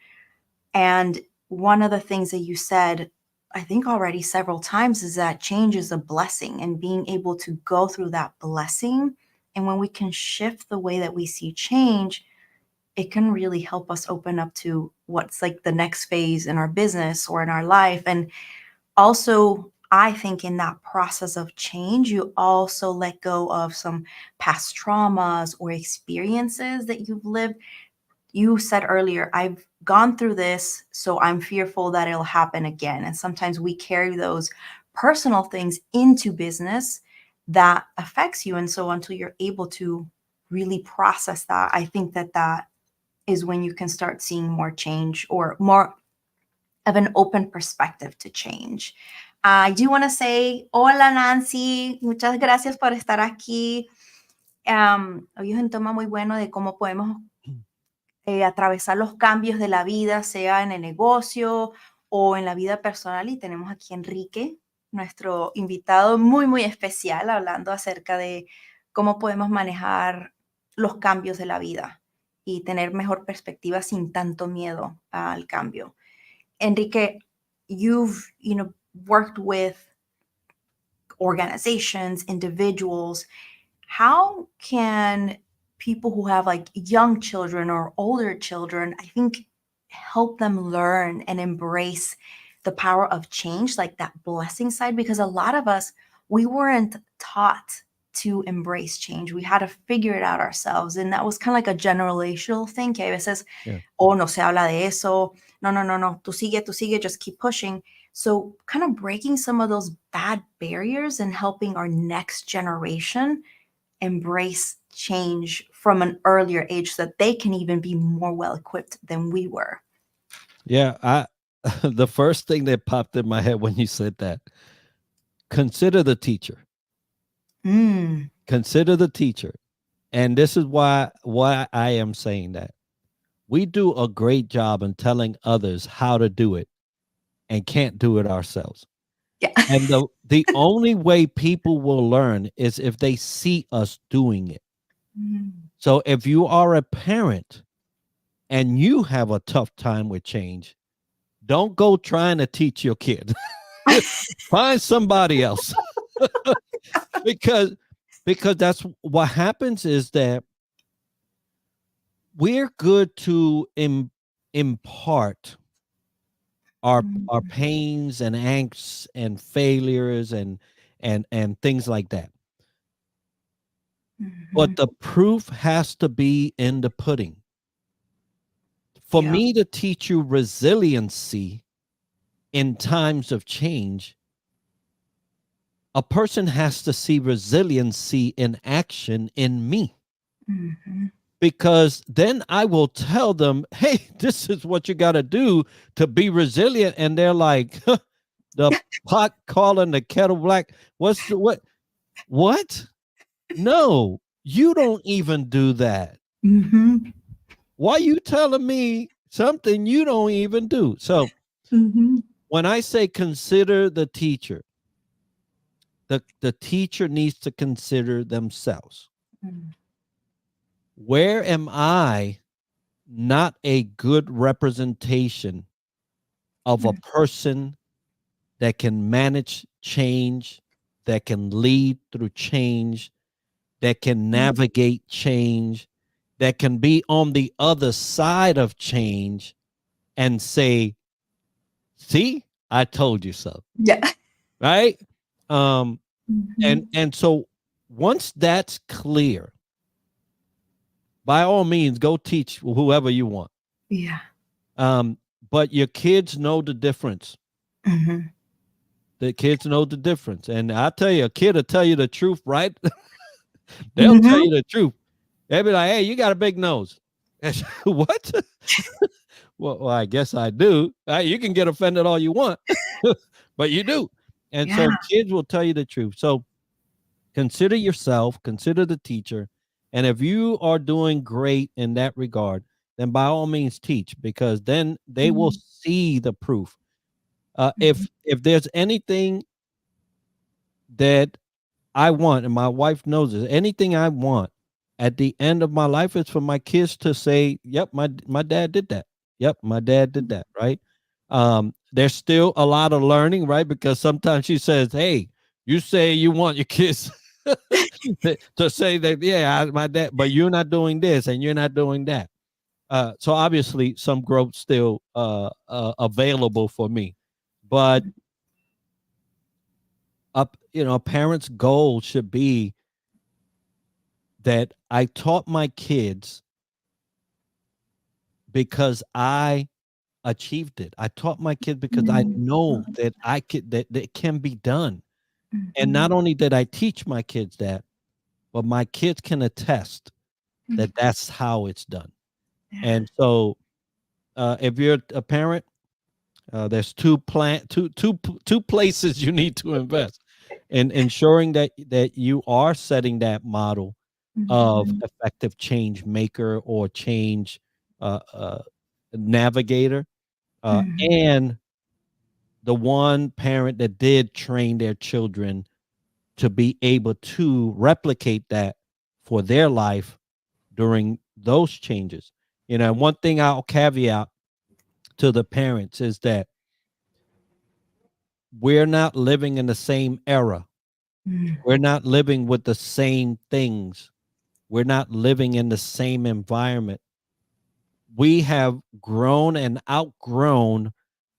And one of the things that you said, I think already several times, is that change is a blessing, and being able to go through that blessing And when we can shift the way that we see change, it can really help us open up to what's like the next phase in our business or in our life. And also, I think in that process of change, you also let go of some past traumas or experiences that you've lived. You said earlier, I've gone through this, so I'm fearful that it'll happen again. And sometimes we carry those personal things into business that affects you. And so until you're able to really process that, I think that that is when you can start seeing more change or more of an open perspective to change. I do want to say, hola Nancy, muchas gracias por estar aquí. Hoy es un tema muy bueno de cómo podemos atravesar los cambios de la vida, sea en el negocio o en la vida personal. Y tenemos aquí a Enrique, nuestro invitado muy, muy especial, hablando acerca de cómo podemos manejar los cambios de la vida y tener mejor perspectiva sin tanto miedo al cambio. Enrique, you've worked with organizations, individuals. How can people who have like young children or older children, I think, help them learn and embrace the power of change, like that blessing side? Because a lot of us, we weren't taught to embrace change. We had to figure it out ourselves. And that was kind of like a generational thing, que a veces, oh, no se habla de eso. No, no, no, no. Tú sigue, just keep pushing. So kind of breaking some of those bad barriers and helping our next generation embrace change from an earlier age so that they can even be more well equipped than we were. Yeah, the first thing that popped in my head when you said that, consider the teacher. Consider the teacher. And this is why I am saying that. We do a great job in telling others how to do it and can't do it ourselves. Yeah. And the only way people will learn is if they see us doing it. So if you are a parent and you have a tough time with change, don't go trying to teach your kid. Find somebody else. because that's what happens, is that we're good to impart our pains and angst and failures and things like that. But the proof has to be in the pudding. For me to teach you resiliency in times of change, a person has to see resiliency in action in me. Because then I will tell them, hey, this is what you got to do to be resilient. And they're like, the pot calling the kettle black. What? No, you don't even do that. Why are you telling me something you don't even do? So when I say consider the teacher, the teacher needs to consider themselves. Where am I not a good representation of a person that can manage change, that can lead through change, that can navigate change, that can be on the other side of change and say, see, I told you so. Yeah. Right? And so once that's clear, by all means, go teach whoever you want. Yeah. But your kids know the difference. The kids know the difference. And I tell you, a kid will tell you the truth, right? They'll tell you the truth. They'll be like, hey, you got a big nose. What? Well, I guess I do. You can get offended all you want, but you do. And so kids will tell you the truth. So consider yourself, consider the teacher. And if you are doing great in that regard, then by all means teach, because then they will see the proof. If there's anything that I want, and my wife knows this, anything I want at the end of my life is for my kids to say, yep, my dad did that. Yep, my dad did that, right? There's still a lot of learning, right? Because sometimes she says, hey, you say you want your kids to say that, yeah, my dad, but you're not doing this and you're not doing that. So obviously some growth still available for me, but a parent's goal should be that I taught my kids because I achieved it. I taught my kids because I Mhm. know that I could that it can be done. And Mhm. not only did I teach my kids that, but my kids can attest Mhm. that that's how it's done. Yeah. And so, if you're a parent, there's two places you need to invest in ensuring that you are setting that model of Mhm. effective change maker or change navigator, Mhm. and the one parent that did train their children to be able to replicate that for their life during those changes. One thing I'll caveat to the parents is that we're not living in the same era. Mhm. We're not living with the same things. We're not living in the same environment. We have grown and outgrown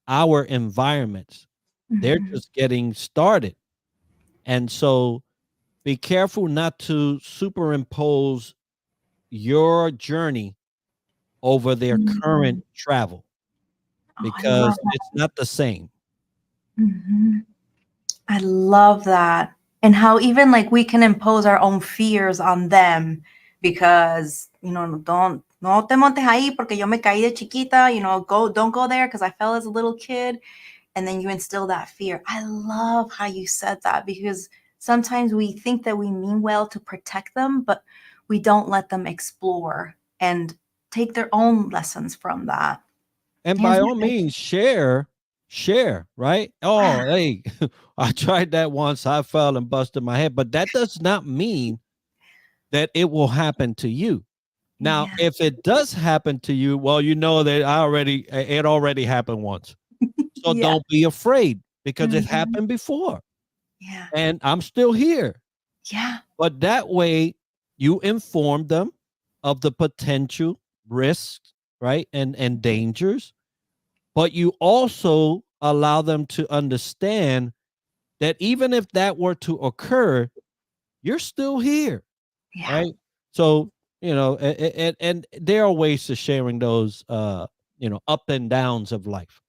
our environments. They're Mhm. just getting started. And so be careful not to superimpose your journey over their current Mhm. travel Oh, I love because that. it's not the same. Mhm. I love that. And how even like we can impose our own fears on them because, don't no te montes ahí porque yo me caí de chiquita, don't go there because I fell as a little kid. And then you instill that fear. I love how you said that because sometimes we think that we mean well to protect them, but we don't let them explore and take their own lessons from that. And And by it's all not, means, share, right? yeah, Oh, hey, I tried that once. I fell and busted my head, but that does not mean that it will happen to you. Now, yeah, if it does happen to you, well, you know that it already happened once. So yeah, don't be afraid because it mhm, happened before yeah, and I'm still here. yeah, But that way you inform them of the potential risks, right? And dangers, but you also allow them to understand that even if that were to occur, you're still here, yeah. right? So, and there are ways to sharing those up and downs of life.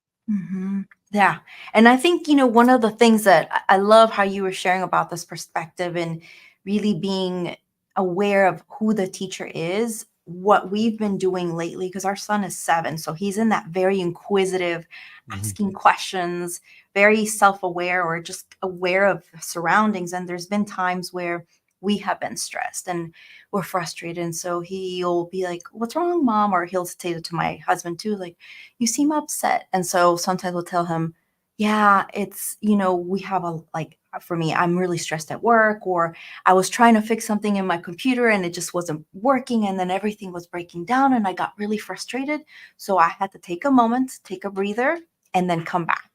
Yeah. And I think, one of the things that I love how you were sharing about this perspective and really being aware of who the teacher is, what we've been doing lately, because our son is 7. So he's in that very inquisitive, Mhm. asking questions, very self aware or just aware of surroundings. And there's been times where we have been stressed and we're frustrated. And so he'll be like, "What's wrong, mom?" Or he'll say it to my husband too, like, "You seem upset." And so sometimes we'll tell him, "Yeah, it's, we have for me, I'm really stressed at work, or I was trying to fix something in my computer and it just wasn't working. And then everything was breaking down and I got really frustrated. So I had to take a moment, take a breather, and then come back."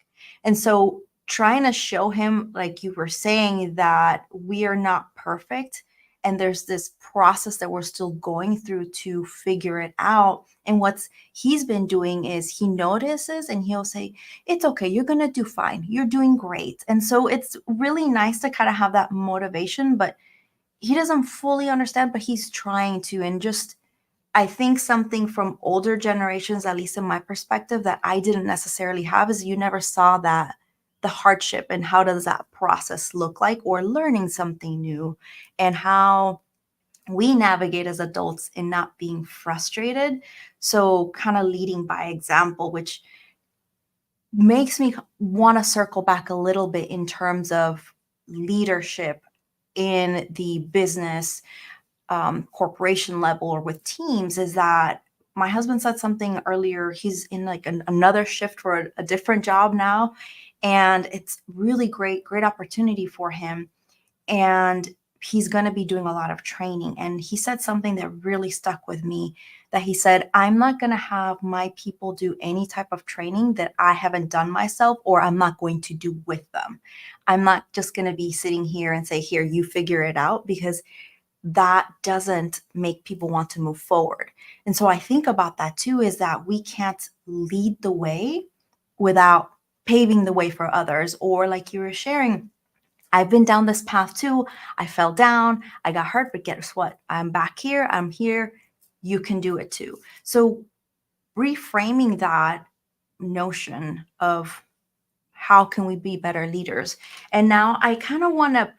And so trying to show him, like you were saying, that we are not perfect. And there's this process that we're still going through to figure it out. And what's he's been doing is he notices and he'll say, "It's okay. You're going to do fine. You're doing great." And so it's really nice to kind of have that motivation, but he doesn't fully understand, but he's trying to. And just, I think something from older generations, at least in my perspective, that I didn't necessarily have is you never saw that the hardship and how does that process look like, or learning something new, and how we navigate as adults in not being frustrated. So, kind of leading by example, which makes me want to circle back a little bit in terms of leadership in the business, corporation level or with teams, is that my husband said something earlier. He's in like another shift for a different job now, and it's really great opportunity for him. And he's going to be doing a lot of training. And he said something that really stuck with me, that he said, I'm not going to have my people do any type of training that I haven't done myself, or I'm not going to do with them. I'm not just going to be sitting here and say, here, you figure it out, because that doesn't make people want to move forward. And so I think about that too, is that we can't lead the way without paving the way for others. Or like you were sharing, I've been down this path too. I fell down, I got hurt, but guess what? I'm back here, I'm here. You can do it too. So reframing that notion of how can we be better leaders? And now I kind of want to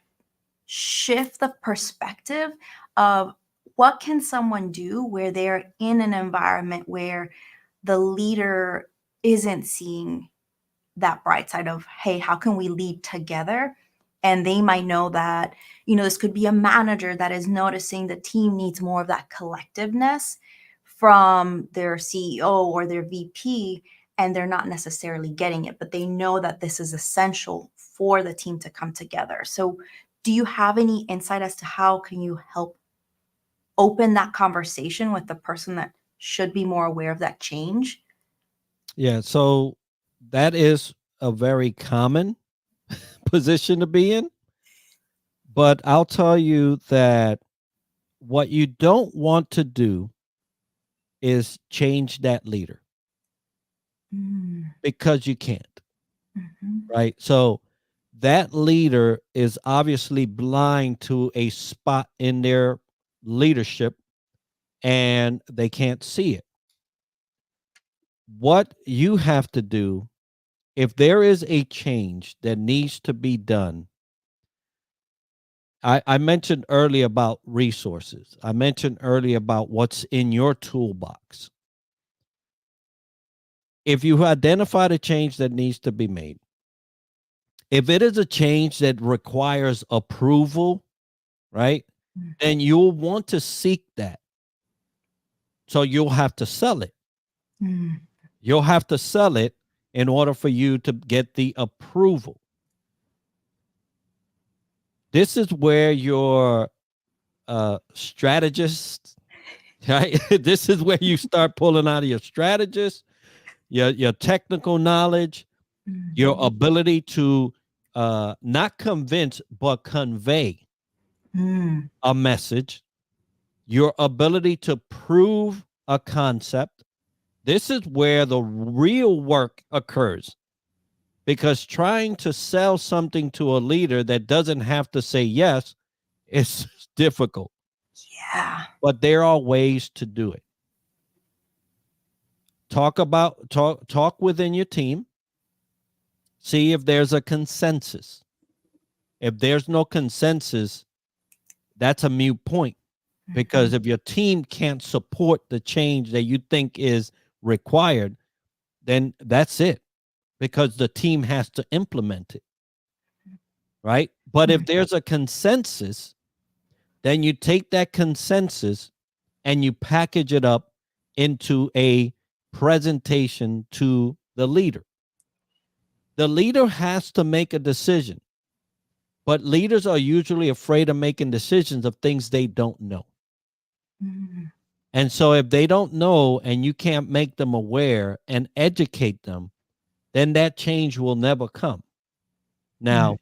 shift the perspective of what can someone do where they're in an environment where the leader isn't seeing that bright side of, hey, how can we lead together? And they might know that, this could be a manager that is noticing the team needs more of that collectiveness from their CEO or their VP, and they're not necessarily getting it, but they know that this is essential for the team to come together. So do you have any insight as to how can you help open that conversation with the person that should be more aware of that change? Yeah, so that is a very common position to be in. But I'll tell you that what you don't want to do is change that leader, because you can't, right? So that leader is obviously blind to a spot in their leadership, and they can't see it. What you have to do, if there is a change that needs to be done, I mentioned earlier about resources. I mentioned earlier about what's in your toolbox. If you identify the change that needs to be made, if it is a change that requires approval, right, then you'll want to seek that. So you'll have to sell it. You'll have to sell it in order for you to get the approval. This is where your strategist, right? This is where you start pulling out of your strategist, your technical knowledge, your ability to not convince but convey a message, your ability to prove a concept. This is where the real work occurs, because trying to sell something to a leader that doesn't have to say yes is difficult. Yeah. But there are ways to do it. Talk within your team. See if there's a consensus. If there's no consensus, that's a moot point, because if your team can't support the change that you think is required, then that's it, because the team has to implement it, right? But if there's a consensus, then you take that consensus and you package it up into a presentation to the leader. The leader has to make a decision, but leaders are usually afraid of making decisions of things they don't know. And so if they don't know and you can't make them aware and educate them, then that change will never come. Now,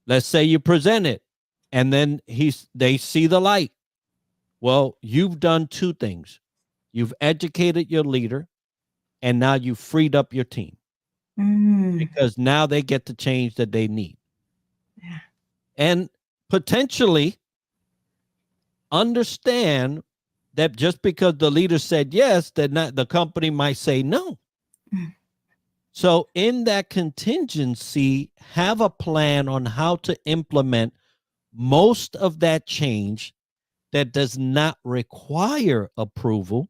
let's say you present it and then they see the light. Well, you've done two things. You've educated your leader, and now you've freed up your team, because now they get the change that they need. Yeah. And potentially understand that just because the leader said yes, that not the company might say no. So in that contingency, have a plan on how to implement most of that change that does not require approval,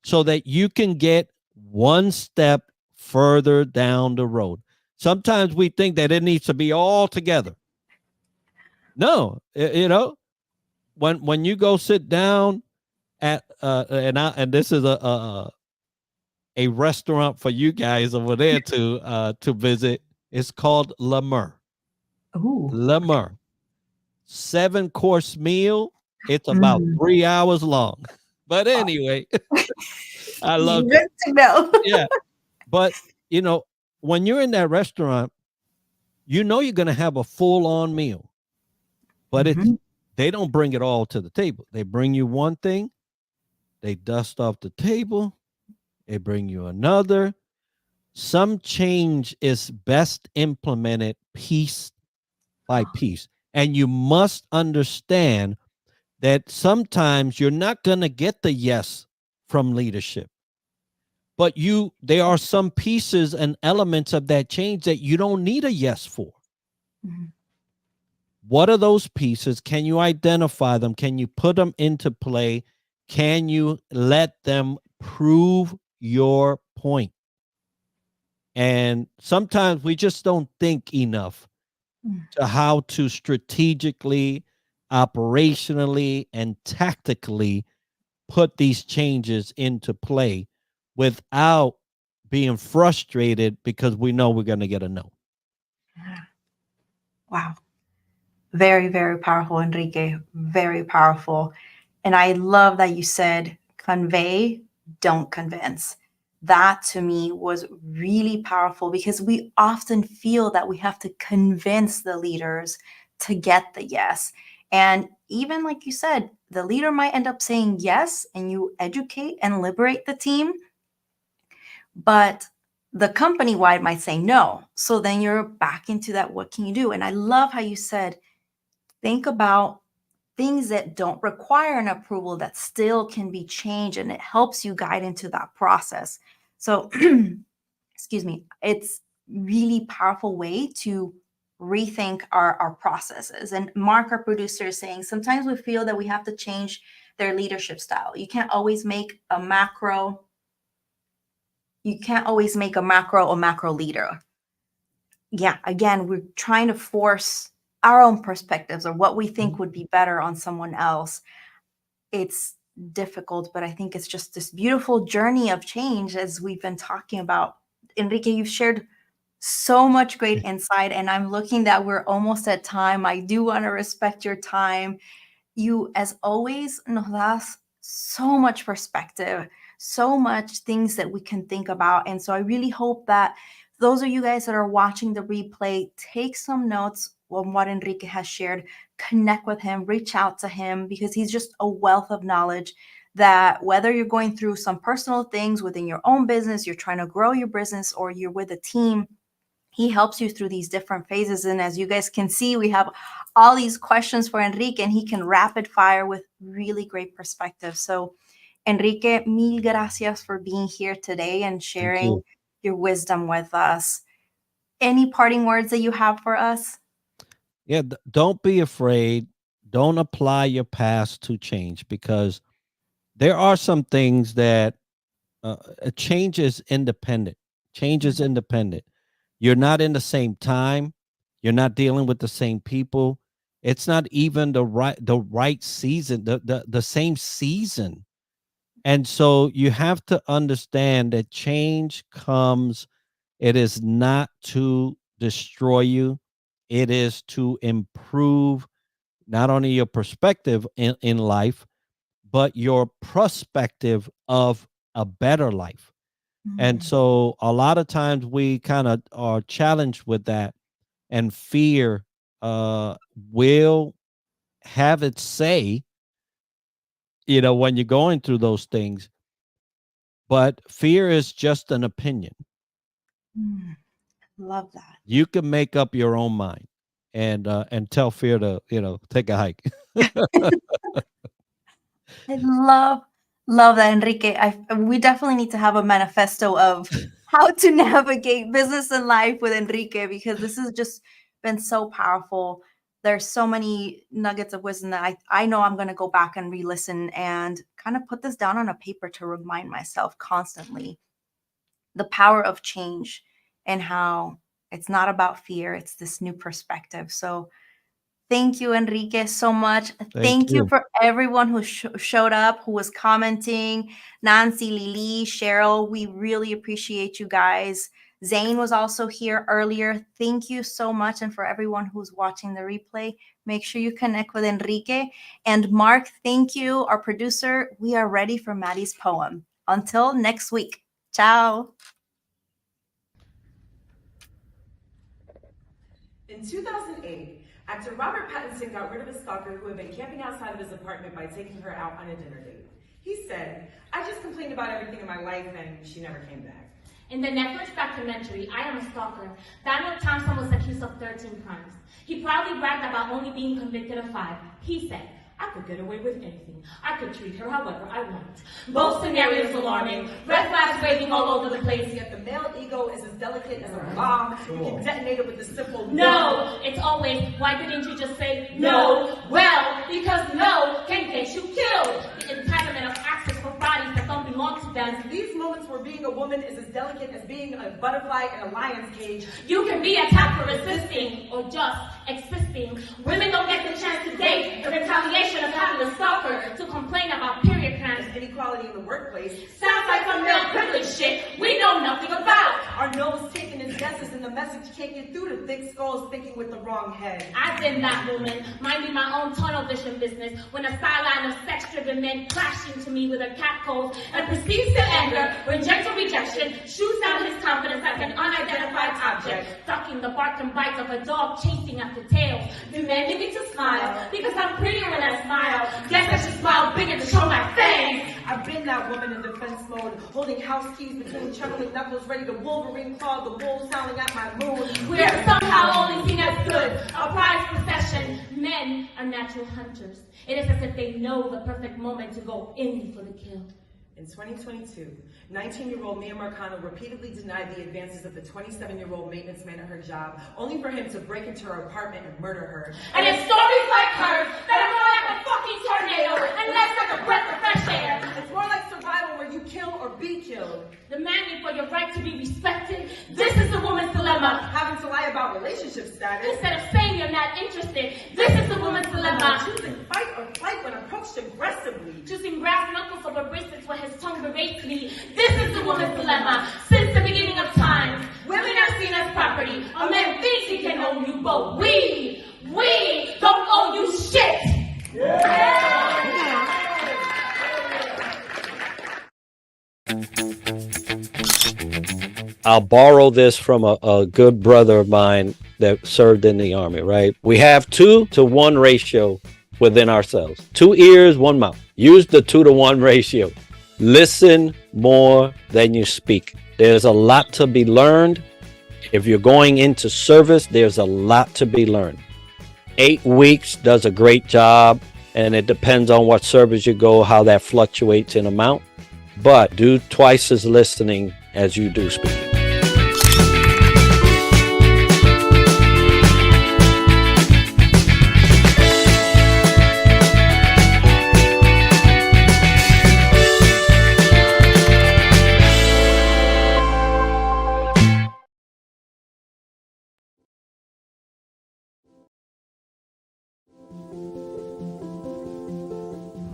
so that you can get one step further down the road. Sometimes we think that it needs to be all together. No, when you go sit down at and this is a restaurant for you guys over there to visit. It's called Le Mur. Ooh. Le Mur. 7-course meal. It's about Mm. 3 hours long. But Oh, anyway, I loved it. good to know. Yeah. But, you know, when you're in that restaurant, you know you're gonna have a full-on meal, but it's Mhm. they don't bring it all to the table. They bring you one thing, they dust off the table, they bring you another. Some change is best implemented piece by piece. And you must understand that sometimes you're not going to get the yes from leadership, but there are some pieces and elements of that change that you don't need a yes for. Mhm. What are those pieces? Can you identify them? Can you put them into play? Can you let them prove your point? And sometimes we just don't think enough Mm. to how to strategically, operationally, and tactically put these changes into play without being frustrated because we know we're going to get a no. Yeah. Wow. Very, very powerful, Enrique. Very powerful. And I love that you said convey, don't convince. That to me was really powerful because we often feel that we have to convince the leaders to get the yes. And even like you said, the leader might end up saying yes and you educate and liberate the team, but the company wide might say no. So then you're back into that. What can you do? And I love how you said, think about things that don't require an approval that still can be changed, and it helps you guide into that process. So excuse me, it's really powerful way to rethink our processes. And Mark, our producer, is saying sometimes we feel that we have to change their leadership style. You can't always make a macro leader. Yeah, again, we're trying to force our own perspectives or what we think would be better on someone else. It's difficult, but I think it's just this beautiful journey of change as we've been talking about. Enrique, you've shared so much great insight, and I'm looking that we're almost at time. I do want to respect your time. You, as always, nos das so much perspective, so much things that we can think about. And so I really hope that those of you guys that are watching the replay take some notes on what Enrique has shared, connect with him, reach out to him, because he's just a wealth of knowledge that whether you're going through some personal things within your own business, you're trying to grow your business, or you're with a team, he helps you through these different phases. And as you guys can see, we have all these questions for Enrique, and he can rapid fire with really great perspective. So, Enrique, mil gracias for being here today and Thank sharing you. your wisdom with us. Any parting words that you have for us? Yeah, don't be afraid. Don't apply your past to change because there are some things that change is independent. Change is independent. You're not in the same time. You're not dealing with the same people. It's not even the right season, the same season. And so you have to understand that change comes, it is not to destroy you. It is to improve not only your perspective in life, but your perspective of a better life. And Mm, so a lot of times we kind of are challenged with that, and fear uh, will have its say, when you're going through those things. But fear is just an opinion. mm, love that. You can make up your own mind and tell fear to, take a hike. I love that, Enrique. We definitely need to have a manifesto of how to navigate business and life with Enrique, because this has just been so powerful. There's so many nuggets of wisdom that I know I'm going to go back and re-listen and kind of put this down on a paper to remind myself constantly the power of change and how it's not about fear, it's this new perspective. So thank you, Enrique, so much. Thank Thank you you. for everyone who showed up, who was commenting. Nancy, Lily, Cheryl, we really appreciate you guys. Zane was also here earlier. Thank you so much. And for everyone who's watching the replay, make sure you connect with Enrique. And Mark, thank you, our producer. We are ready for Maddie's poem. Until next week. Ciao. In 2008, actor Robert Pattinson got rid of his stalker who had been camping outside of his apartment by taking her out on a dinner date. He said, "I just complained about everything in my life and she never came back." In the Netflix documentary, I Am a Stalker, Daniel Thompson was accused of 13 crimes. He proudly bragged about only being convicted of 5. He said, "I could get away with anything. I could treat her however I want." Both scenarios alarming, red flags waving all over the place. Yet the male ego is as delicate as a bomb. You can detonate it with the simple no. It's always, why didn't you just say no? Well, because no can get you killed. The entitlement of access for bodies that don't belong to them. These moments where being a woman is as delicate as being a butterfly in a lion's cage. You can be attacked for resisting or just existing. Women don't get the chance to date. The retaliation of having a stalker to complain about period cramps. Inequality in the workplace. Sounds like some male privilege shit we know nothing about. Our nose taking as guesses and the message can't get through to thick skulls thinking with the wrong head. I've been that woman, minding my own tunnel vision business, when a sideline of sex-driven men crashed into me with a cat cold and proceeds to anger when gentle rejection shoots out his confidence like an unidentified object, ducking the bark and bites of a dog chasing after tails, demanding me to smile because I'm prettier when I smile. Guess I should smile bigger to show my face. I've been that woman in defense mode, holding house keys between chuckling knuckles, ready to Wolverine claw the wolves howling at my moon. We're somehow only seen as good, a prized possession. Men are natural hunters. It is as if they know the perfect moment to go in for the kill. In 2022, 19-year-old Mia Marcano repeatedly denied the advances of the 27-year-old maintenance man at her job, only for him to break into her apartment and murder her. And it's stories like hers that are more like a fucking tornado and less like a breath of fresh air. It's more like survival where you kill or be killed. Demanding for your right to be respected. This is the woman's dilemma. Having to lie about relationship status. Instead of saying you're not interested, this is the woman's dilemma. Choosing fight or flight when approached aggressively. Choosing brass knuckles over bracelets when his tongue berates me. This is the woman's dilemma. Since the beginning of time, women are seen as property. A man thinks he can own you, but we don't owe you shit. I'll borrow this from a good brother of mine that served in the army, right? We have 2-to-1 ratio within ourselves. 2 ears, 1 mouth. Use the 2-to-1 ratio. Listen more than you speak. There's a lot to be learned. If you're going into service, there's a lot to be learned. 8 weeks does a great job, and it depends on what service you go, how that fluctuates in amount. But do twice as listening as you do speaking.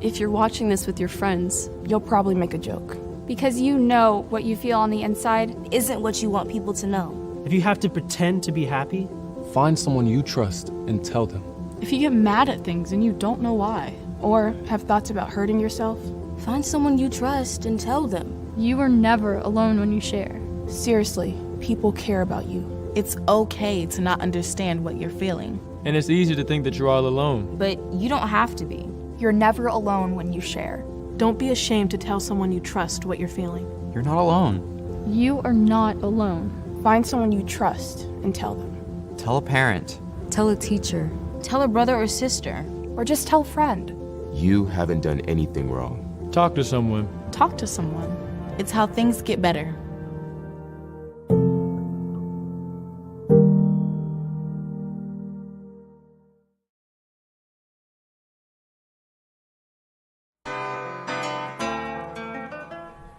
If you're watching this with your friends, you'll probably make a joke. Because you know what you feel on the inside isn't what you want people to know. If you have to pretend to be happy, find someone you trust and tell them. If you get mad at things and you don't know why, or have thoughts about hurting yourself, find someone you trust and tell them. You are never alone when you share. Seriously, people care about you. It's okay to not understand what you're feeling. And it's easy to think that you're all alone. But you don't have to be. You're never alone when you share. Don't be ashamed to tell someone you trust what you're feeling. You're not alone. You are not alone. Find someone you trust and tell them. Tell a parent. Tell a teacher. Tell a brother or sister. Or just tell a friend. You haven't done anything wrong. Talk to someone. Talk to someone. It's how things get better.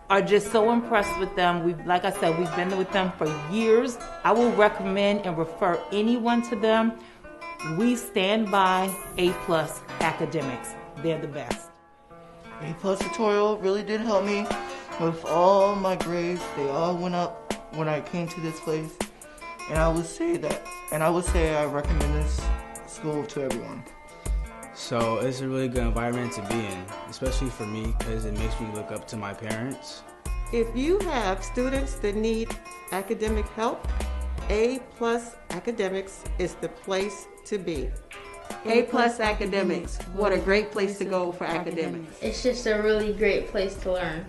Are just so impressed with them. Like I said, we've been with them for years. I will recommend and refer anyone to them. We stand by A+ academics. They're the best. A+ tutorial really did help me with all my grades. They all went up when I came to this place, and I would say I recommend this school to everyone. So it's a really good environment to be in, especially for me because it makes me look up to my parents. If you have students that need academic help, A+ Academics is the place to be. A+ Academics, what a great place to go for academics. It's just a really great place to learn.